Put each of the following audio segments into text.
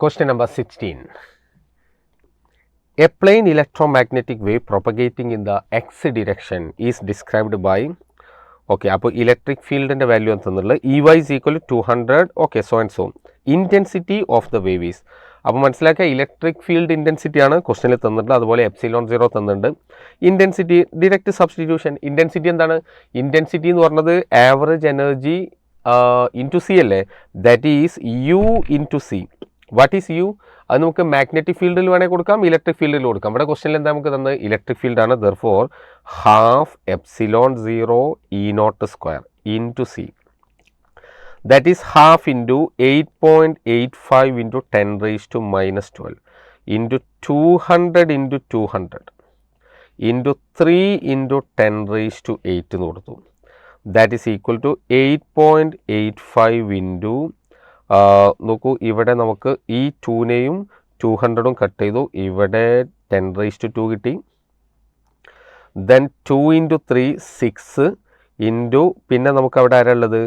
Question number 16. A plane electromagnetic wave propagating in the x direction is described by, okay, അപ്പോൾ electric ഫീൽഡിൻ്റെ value എന്തെന്നുള്ളത് EY is equal to 200, okay, so and so. Intensity of the wave is, അപ്പോൾ മനസ്സിലാക്കുക electric field intensity ആണ് ക്വസ്റ്റനിൽ തന്നിട്ടുണ്ട്. അതുപോലെ epsilon 0 തന്നിട്ടുണ്ട്. Intensity direct substitution. Intensity എന്താണ്? ഇൻറ്റൻസിറ്റി എന്ന് പറഞ്ഞത് ആവറേജ് എനർജി ഇൻറ്റു സി അല്ലേ, that is U into C. What is U? അത് നമുക്ക് മാഗ്നറ്റിക് ഫീൽഡിൽ വേണമെങ്കിൽ കൊടുക്കാം, ഇലക്ട്രിക് ഫീൽഡിൽ കൊടുക്കാം. ഇവിടെ ക്വസ്റ്റനിൽ എന്താ നമുക്ക് തന്നത്? ഇലക്ട്രിക് ഫീൽഡാണ്. Therefore half epsilon 0 E0² into C, that is half into 8.85 into 10⁻⁻12 into 200 into 200 into 3 into 10⁸ എന്ന് കൊടുത്തു. That is equal to 8.85 into, നോക്കൂ ഇവിടെ നമുക്ക് ഈ 2നെയും 200ഉം കട്ട് ചെയ്തു, ഇവിടെ 10⁻² കിട്ടി. ദെൻ 2 ഇൻറ്റു 3 6 ഇൻറ്റു, പിന്നെ നമുക്ക് അവിടെ ആരാ ഉള്ളത്?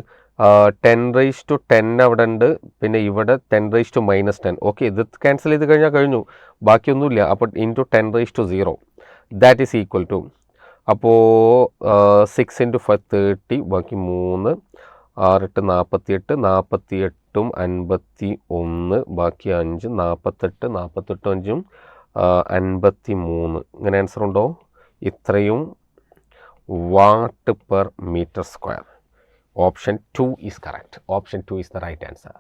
10⁻10 അവിടെ ഉണ്ട്, പിന്നെ ഇവിടെ 10⁻−10. ഓക്കെ, ഇത് ക്യാൻസൽ ചെയ്ത് കഴിഞ്ഞാൽ കഴിഞ്ഞു, ബാക്കിയൊന്നുമില്ല. അപ്പോൾ into 10⁻0 that is equal to, അപ്പോൾ 6 ഇൻറ്റു 5 30, ബാക്കി 3, 6 8 48, 48ഉം 51, ബാക്കി 5, 48, 48 5 53. ഇങ്ങനെ ആൻസർ ഉണ്ടോ? ഇത്രയും watt per metre square. Option 2 is correct. Option 2 is the right answer.